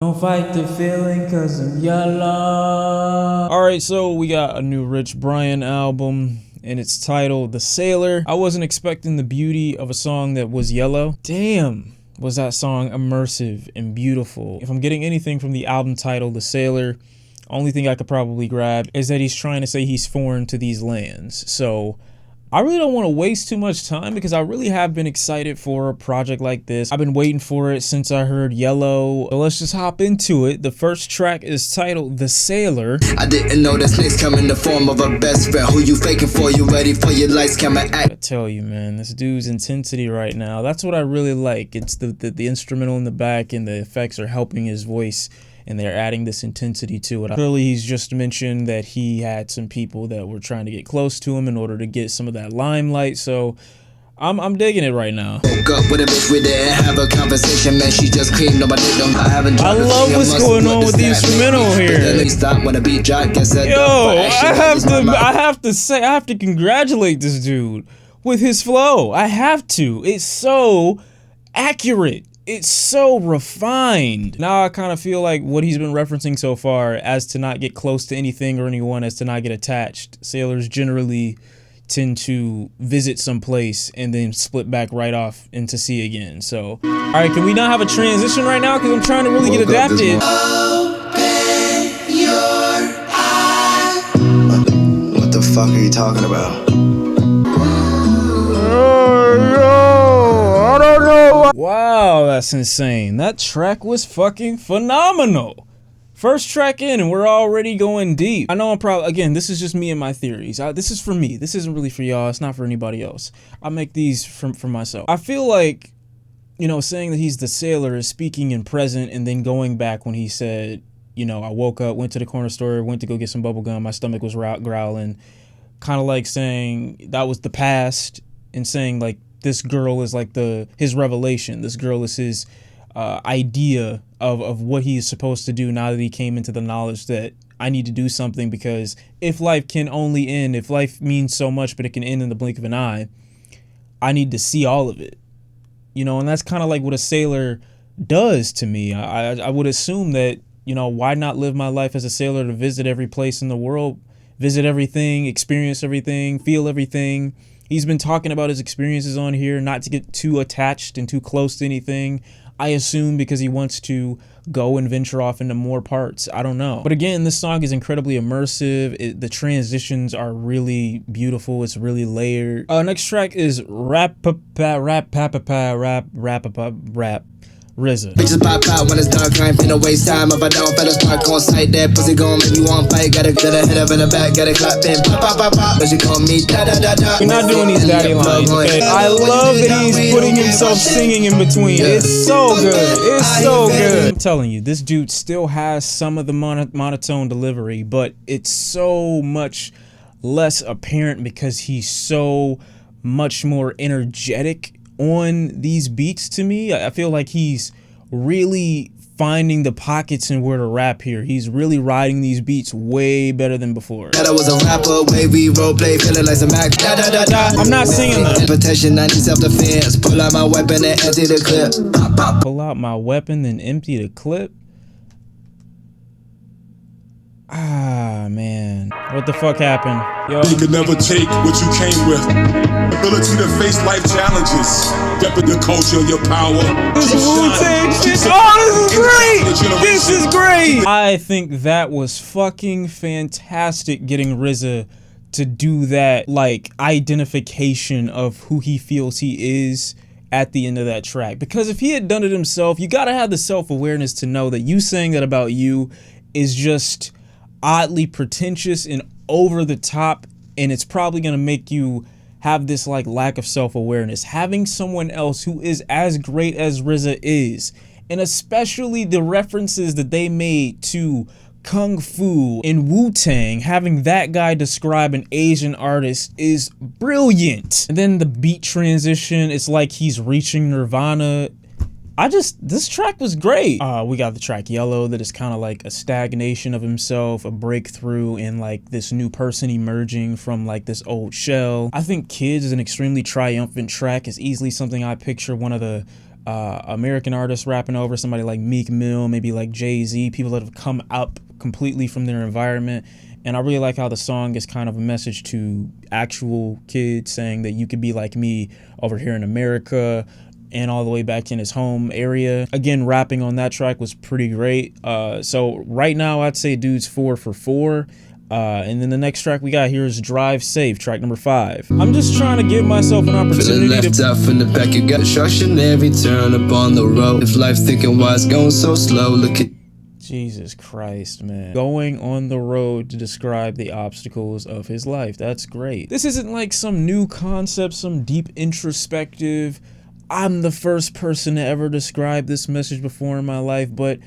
Don't fight the feeling cause I'm yellow. Alright, so we got a new Rich Brian album and it's titled The Sailor. I wasn't expecting the beauty of a song that was yellow. Damn, was that song immersive and beautiful. If I'm getting anything from the album title The Sailor, only thing I could probably grab is that he's trying to say he's foreign to these lands. So I really don't want to waste too much time because I really have been excited for a project like this. I've been waiting for it since I heard Yellow. So let's just hop into it. The first track is titled The Sailor. I didn't know that snakes come in the form of a best friend. Who you faking for? You ready for your lights, camera, act? I tell you, man, this dude's intensity right now. That's what I really like. It's the instrumental in the back and the effects are helping his voice. And they're adding this intensity to it. Clearly, he's just mentioned that he had some people that were trying to get close to him in order to get some of that limelight. So I'm digging it right now. Woke up with a bitch, we didn't have a conversation, man. She just creamed nobody don't. I love what's going on with the instrumental here. Stop when a beat drop, guess that. Yo, I have to congratulate this dude with his flow. I have to. It's so accurate. It's so refined. Now I kind of feel like what he's been referencing so far as to not get close to anything or anyone, as to not get attached. Sailors generally tend to visit some place and then split back right off into sea again. So, all right, can we not have a transition right now? Because I'm trying to really get adapted. Open your eyes. What the fuck are you talking about? Wow, that's insane. That track was fucking phenomenal. First track in and we're already going deep. I know I'm probably, again, this is just me and my theories. This is for me. This isn't really for y'all. It's not for anybody else. I make these for myself. I feel like, you know, saying that he's the sailor is speaking in present and then going back when he said, you know, I woke up, went to the corner store, went to go get some bubble gum. My stomach was growling. Kind of like saying that was the past and saying like, this girl is like his revelation. This girl is his idea of what he is supposed to do now that he came into the knowledge that I need to do something, because if life can only end, if life means so much but it can end in the blink of an eye, I need to see all of it. You know, and that's kind of like what a sailor does to me. I would assume that, you know, why not live my life as a sailor to visit every place in the world, visit everything, experience everything, feel everything. He's been talking about his experiences on here, not to get too attached and too close to anything. I assume because he wants to go and venture off into more parts. I don't know. But again, this song is incredibly immersive. The transitions are really beautiful. It's really layered. Next track is Rapapapa, RZA. Bitches pop out when it's dark, I ain't finna waste time. If I don't, better start on sight. That pussy gon' make you want fight. Gotta hit up in the back, gotta clap in. Pop, pop, pop, pop. But she call me da da da da. We're not doing these daddy lines, okay? I love that he's putting himself singing in between. It's so good. It's so good. I'm telling you, this dude still has some of the monotone delivery, but it's so much less apparent because he's so much more energetic on these beats. To me, I feel like he's really finding the pockets and where to rap here. He's really riding these beats way better than before. That I was a rapper, wavy roleplay, feeling like some act. Da da da da. I'm not singing that. Protection, 90 self-defense. Pull out my weapon and empty the clip. Pop, pop. Pull out my weapon then empty the clip. Ah, man. What the fuck happened? Yo. You could never take what you came with. Ability to face life challenges. Repping your culture, your power. This Wu-Tang shit. Oh, this is great! This is great! I think that was fucking fantastic, getting RZA to do that, like, identification of who he feels he is at the end of that track. Because if he had done it himself, you gotta have the self-awareness to know that you saying that about you is just oddly pretentious and over the top, and it's probably gonna make you have this like lack of self-awareness. Having someone else who is as great as RZA is, and especially the references that they made to Kung Fu and Wu-Tang, having that guy describe an Asian artist is brilliant. And then the beat transition, it's like he's reaching Nirvana. This track was great. We got the track Yellow, that is kind of like a stagnation of himself, a breakthrough in like this new person emerging from like this old shell. I think Kids is an extremely triumphant track. It's easily something I picture one of the American artists rapping over somebody like Meek Mill, maybe like Jay-Z, people that have come up completely from their environment. And I really like how the song is kind of a message to actual kids, saying that you could be like me over here in America and all the way back in his home area. Again, rapping on that track was pretty great. So right now I'd say dude's 4 for 4. And then the next track we got here is Drive Safe, track number 5. I'm just trying to give myself an opportunity left to... out from the back, you got destruction every turn up on the road. If life's thinking why it's going so slow, look at Jesus Christ, man. Going on the road to describe the obstacles of his life. That's great. This isn't like some new concept, some deep introspective, I'm the first person to ever describe this message before in my life, but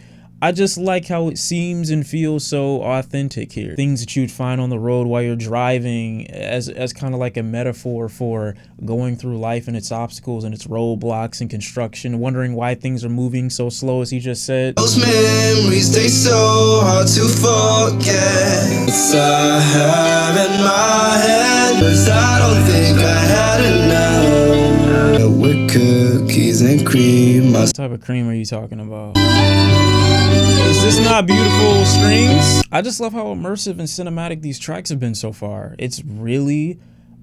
I just like how it seems and feels so authentic here. Things that you'd find on the road while you're driving as kind of like a metaphor for going through life and its obstacles and its roadblocks and construction, wondering why things are moving so slow, as he just said. those memories, they so hard to forget. It's I have in my head, 'cause I don't think I had enough. With cookies and cream. What type of cream are you talking about? Is this not beautiful strings? I just love how immersive and cinematic these tracks have been so far. It's really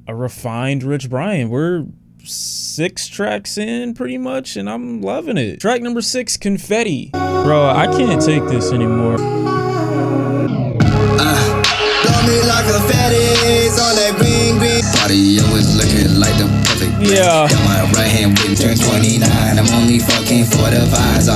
a refined Rich Brian. We're 6 tracks in pretty much, and I'm loving it. Track number 6, Confetti. Bro, I can't take this anymore. Blow me like confetti's on that green. Party always looking like the perfect. Yeah. Got my right hand with turn 29. I'm only fucking for the vibes.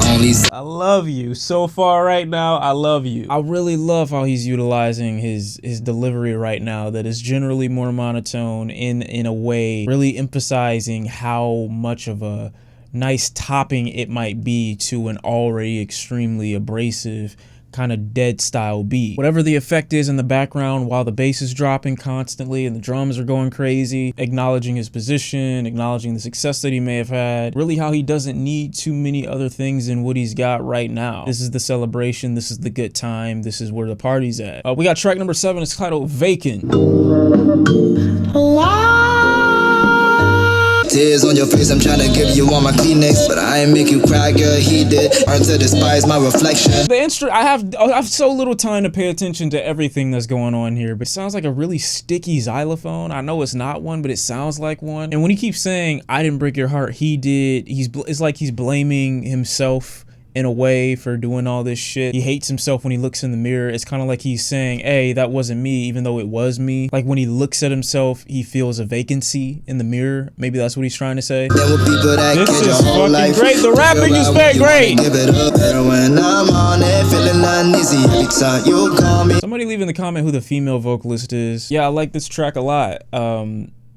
I love you so far right now. I love you. I really love how he's utilizing his delivery right now that is generally more monotone in a way, really emphasizing how much of a nice topping it might be to an already extremely abrasive kind of dead style beat. Whatever the effect is in the background while the bass is dropping constantly and the drums are going crazy, acknowledging his position, acknowledging the success that he may have had, really how he doesn't need too many other things than what he's got right now. This is the celebration, this is the good time, this is where the party's at. We got track number 7, it's titled Vacant. Tears on your face, I'm trying to give you all my Kleenex, but I ain't make you cry, girl, he did. Learn to despise my reflection. The I have so little time to pay attention to everything that's going on here, but it sounds like a really sticky xylophone. I know it's not one, but it sounds like one. And when he keeps saying, I didn't break your heart, he did, it's like he's blaming himself in a way for doing all this shit. He hates himself when he looks in the mirror. It's kind of like he's saying, hey, that wasn't me, even though it was me. Like when he looks at himself, he feels a vacancy in the mirror. Maybe that's what he's trying to say. There were people that This is fucking great. The rapping is very great. Give it up. And when I'm on it, feeling uneasy every time you call me. Somebody leave in the comment who the female vocalist is. Yeah, I like this track a lot.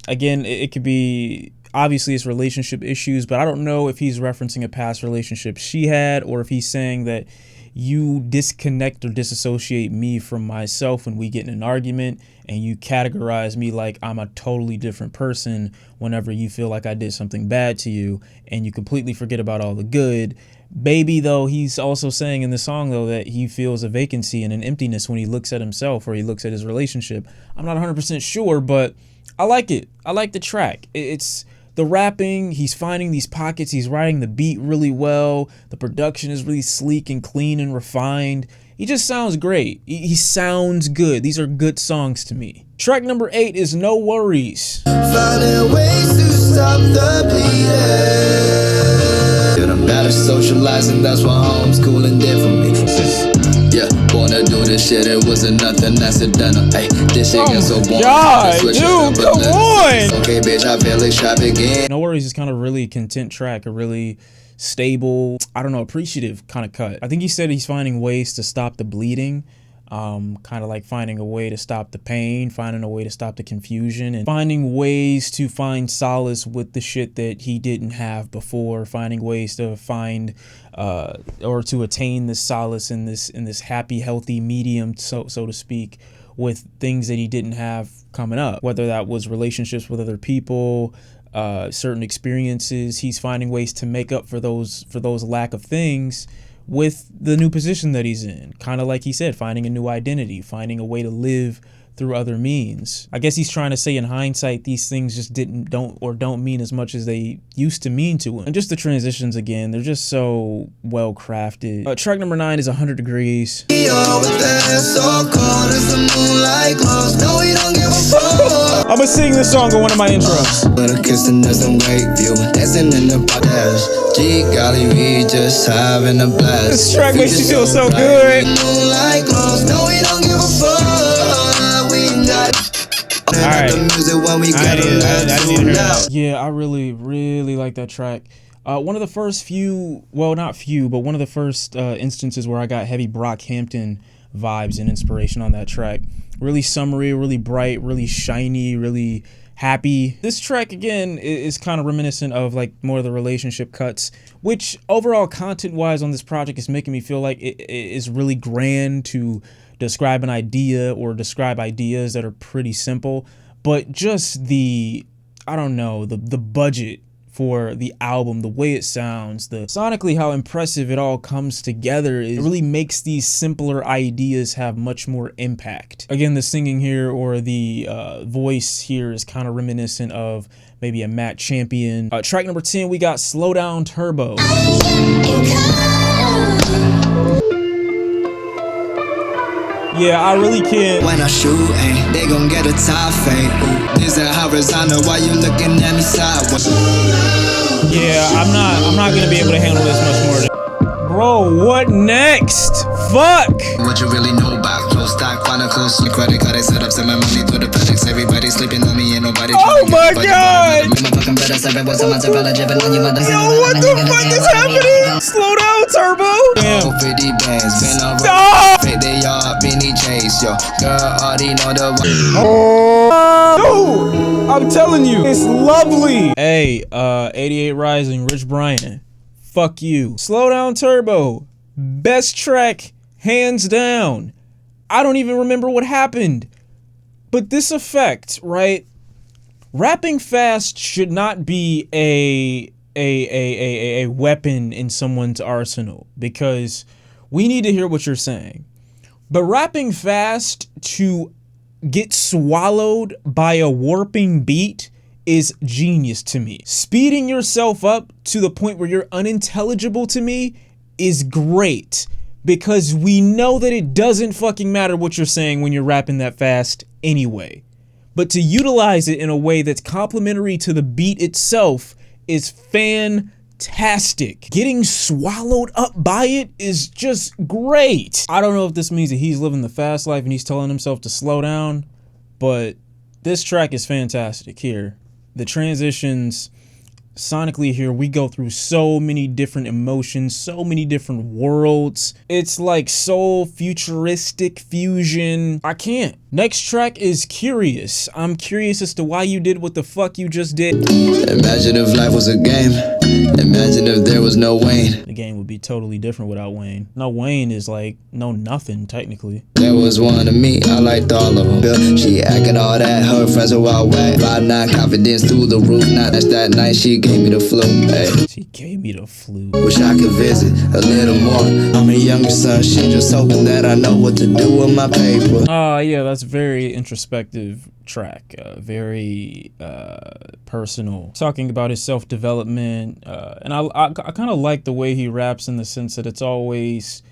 Again, it could be, obviously it's relationship issues, but I don't know if he's referencing a past relationship she had, or if he's saying that you disconnect or disassociate me from myself when we get in an argument and you categorize me like I'm a totally different person whenever you feel like I did something bad to you and you completely forget about all the good. Baby, though, he's also saying in the song, though, that he feels a vacancy and an emptiness when he looks at himself or he looks at his relationship. I'm not 100% sure, but I like it. I like the track. It's the rapping, he's finding these pockets, he's writing the beat really well, the production is really sleek and clean and refined. He just sounds great. He sounds good. These are good songs to me. Track number 8 is No Worries. Finding ways to stop the bleeding. I'm bad at socializing, that's why homeschooling did for me. Yeah, wanna do this shit, it wasn't nothing accidental. Hey, this shit gets so boring. God, dude, come on! Okay, bitch, I feel extravagant. No Worries is kind of really content track, a really stable, I don't know, appreciative kind of cut. I think he said he's finding ways to stop the bleeding. Kind of like finding a way to stop the pain, finding a way to stop the confusion, and finding ways to find solace with the shit that he didn't have before, finding ways to find or to attain this solace in this happy, healthy medium, so to speak, with things that he didn't have coming up, whether that was relationships with other people, certain experiences. He's finding ways to make up for those lack of things with the new position that he's in. Kind of like he said, finding a new identity, finding a way to live through other means. I guess he's trying to say in hindsight, these things just don't mean as much as they used to mean to him. And just the transitions again, they're just so well crafted. Track number 9 is 100 Degrees. I'm gonna sing this song on one of my intros. This track makes you feel so good. Alright, yeah, I really like that track. One of the first few, well, not few, but one of the first instances where I got heavy Brockhampton vibes and inspiration on that track. Really summery, really bright, really shiny, really happy. This track again is kind of reminiscent of like more of the relationship cuts, which overall content wise on this project is making me feel like it is really grand to describe an idea or describe ideas that are pretty simple, but just the, I don't know, the budget for the album, the way it sounds, the sonically how impressive it all comes together, it really makes these simpler ideas have much more impact. Again, the singing here or the voice here is kind of reminiscent of maybe a Matt Champion. Track number 10, we got Slow Down Turbo. Yeah, I really can't. When I shoot, they gon' get a top fade. Is that horizontal? Why you looking at me sideways? Yeah, I'm not gonna be able to handle this much more. Bro, what next? Fuck! What you really know about close stock chronicles? Your credit card, I set up, send my money through the FedEx. Everybody sleeping on me and nobody. Oh my god! Yo, what the fuck is happening? Slow down, Turbo! Damn. Stop! Oh, I'm telling you, it's lovely. Hey, 88 Rising, Rich Brian. Fuck you. Slow Down Turbo. Best track, hands down. I don't even remember what happened. But this effect, right? Rapping fast should not be a weapon in someone's arsenal, because we need to hear what you're saying. But rapping fast to get swallowed by a warping beat is genius to me. Speeding yourself up to the point where you're unintelligible to me is great, because we know that it doesn't fucking matter what you're saying when you're rapping that fast anyway. But to utilize it in a way that's complementary to the beat itself is fantastic. Getting swallowed up by it is just great. I don't know if this means that he's living the fast life and he's telling himself to slow down, but this track is fantastic here. The transitions sonically here, we go through so many different emotions, so many different worlds. It's like soul futuristic fusion. I can't. Next track is Curious. I'm curious as to why you did what the fuck you just did. Imagine if life was a game. Imagine if there was no Wayne. The game would be totally different without Wayne. No, Wayne is like no nothing technically. There was one of me, I liked all of them. She acting all that, her friends are all whack. 5'9" confidence through the roof. Not that night, she gave me the flu. Hey. She gave me the flu. Wish I could visit a little more. I'm a younger son, she just hoping that I know what to do with my paper. Oh yeah, that's very introspective track, very personal, talking about his self-development, and I kind of like the way he raps in the sense that it's always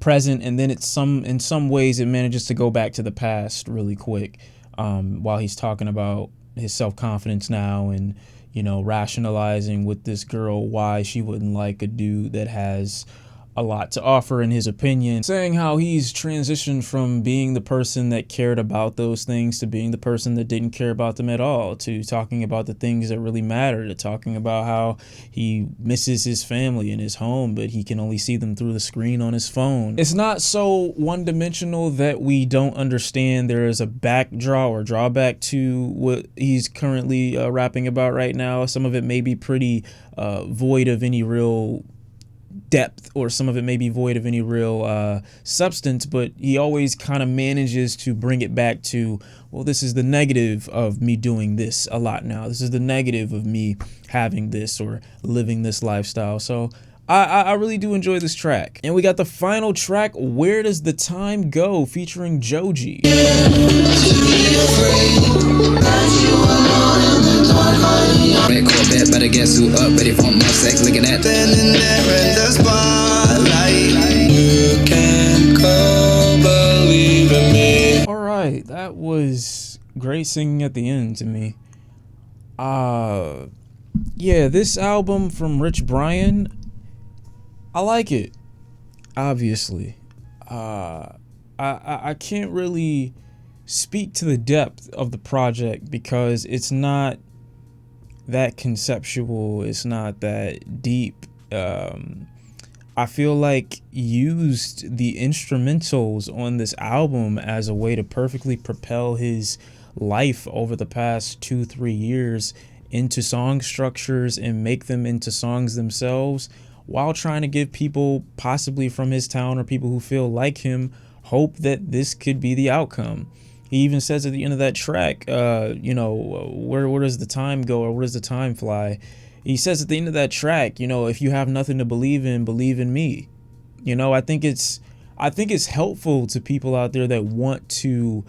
present, and then it's in some ways it manages to go back to the past really quick, while he's talking about his self-confidence now, and you know, rationalizing with this girl why she wouldn't like a dude that has a lot to offer in his opinion, saying how he's transitioned from being the person that cared about those things to being the person that didn't care about them at all, to talking about the things that really matter, to talking about how he misses his family and his home, but he can only see them through the screen on his phone. It's not so one-dimensional that we don't understand there is a backdraw or drawback to what he's currently rapping about right now. Some of it may be pretty void of any real depth, or some of it may be void of any real substance, but he always kind of manages to bring it back to, well, this is the negative of me doing this a lot now. This is the negative of me having this or living this lifestyle. So I really do enjoy this track. And we got the final track, Where Does the Time Go, featuring Joji. Red Corvette, better get suit up, ready for more sex, looking at standing there in the spotlight. You can come believe in me. Alright, that was great singing at the end to me. Yeah, this album from Rich Brian, I like it, obviously. I can't really speak to the depth of the project because it's not that conceptual, it's not that deep. I feel like used the instrumentals on this album as a way to perfectly propel his life over the past 2-3 years into song structures and make them into songs themselves, while trying to give people possibly from his town or people who feel like him hope that this could be the outcome. He even says at the end of that track, you know, where does the time go, or where does the time fly? He says at the end of that track, you know, if you have nothing to believe in me. You know, I think it's helpful to people out there that want to,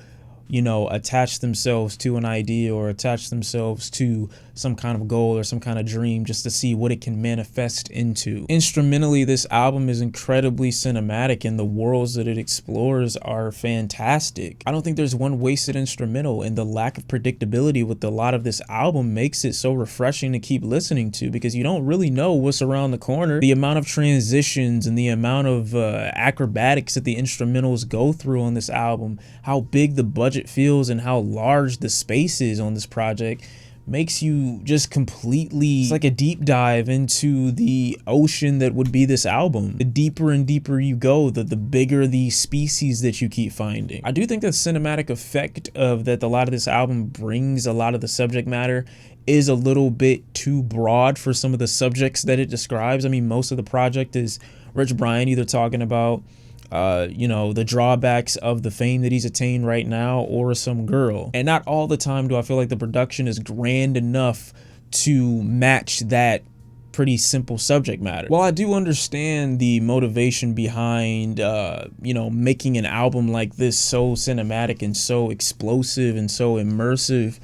you know, attach themselves to an idea or attach themselves to some kind of goal or some kind of dream just to see what it can manifest into. Instrumentally, this album is incredibly cinematic and the worlds that it explores are fantastic. I don't think there's one wasted instrumental, and the lack of predictability with a lot of this album makes it so refreshing to keep listening to because you don't really know what's around the corner. The amount of transitions and the amount of acrobatics that the instrumentals go through on this album, how big the budget feels and how large the space is on this project, makes you just completely, it's like a deep dive into the ocean that would be this album. The deeper and deeper you go, the bigger the species that you keep finding. I do think the cinematic effect of that a lot of this album brings, a lot of the subject matter, is a little bit too broad for some of the subjects that it describes. I mean, most of the project is Rich Brian either talking about you know, the drawbacks of the fame that he's attained right now, or some girl. And not all the time do I feel like the production is grand enough to match that pretty simple subject matter. While I do understand the motivation behind, you know, making an album like this so cinematic and so explosive and so immersive,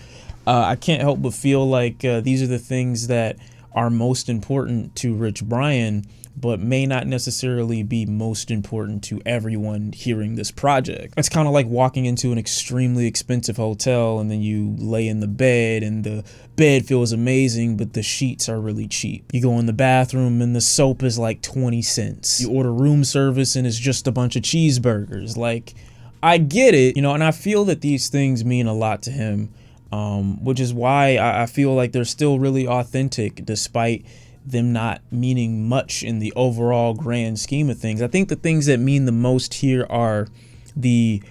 I can't help but feel like these are the things that are most important to Rich Brian, but may not necessarily be most important to everyone hearing this project. It's kind of like walking into an extremely expensive hotel and then you lay in the bed and the bed feels amazing, but the sheets are really cheap. You go in the bathroom and the soap is like 20 cents. You order room service and it's just a bunch of cheeseburgers. Like, I get it, you know, and I feel that these things mean a lot to him, which is why I feel like they're still really authentic despite them not meaning much in the overall grand scheme of things. I think the things that mean the most here are the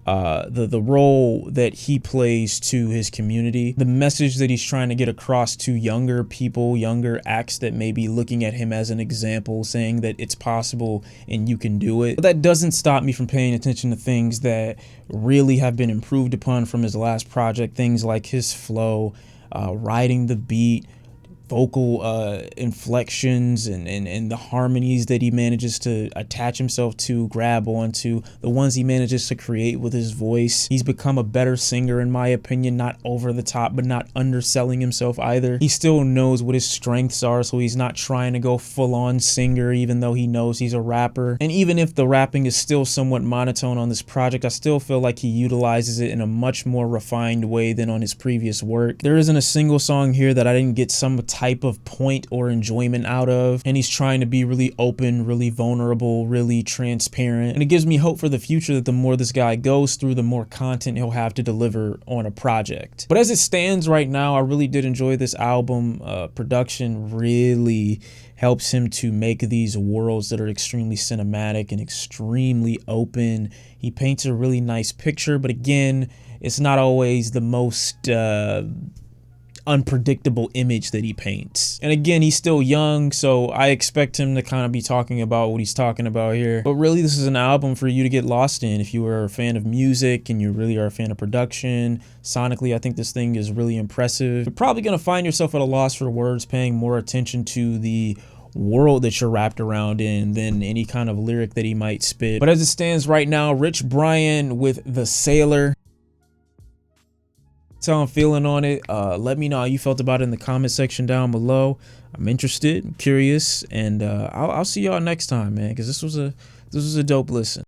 role that he plays to his community, the message that he's trying to get across to younger people, younger acts that may be looking at him as an example, saying that it's possible and you can do it. But that doesn't stop me from paying attention to things that really have been improved upon from his last project, things like his flow, riding the beat, vocal inflections and the harmonies that he manages to attach himself to, grab onto, the ones he manages to create with his voice. He's become a better singer in my opinion, not over the top, but not underselling himself either. He still knows what his strengths are, so he's not trying to go full-on singer even though he knows he's a rapper. And even if the rapping is still somewhat monotone on this project, I still feel like he utilizes it in a much more refined way than on his previous work. There isn't a single song here that I didn't get some type of point or enjoyment out of, and he's trying to be really open, really vulnerable, really transparent, and it gives me hope for the future that the more this guy goes through, the more content he'll have to deliver on a project. But as it stands right now, I really did enjoy this album. Production really helps him to make these worlds that are extremely cinematic and extremely open. He paints a really nice picture, but again, it's not always the most unpredictable image that he paints. And again, he's still young, so I expect him to kind of be talking about what he's talking about here. But really, this is an album for you to get lost in if you are a fan of music and you really are a fan of production. Sonically, I think this thing is really impressive. You're probably going to find yourself at a loss for words, paying more attention to the world that you're wrapped around in than any kind of lyric that he might spit. But as it stands right now, Rich Brian with The Sailor. That's how I'm feeling on it. Let me know how you felt about it in the comment section down below. I'm interested, I'm curious, and I'll see y'all next time, man, because this was a dope listen.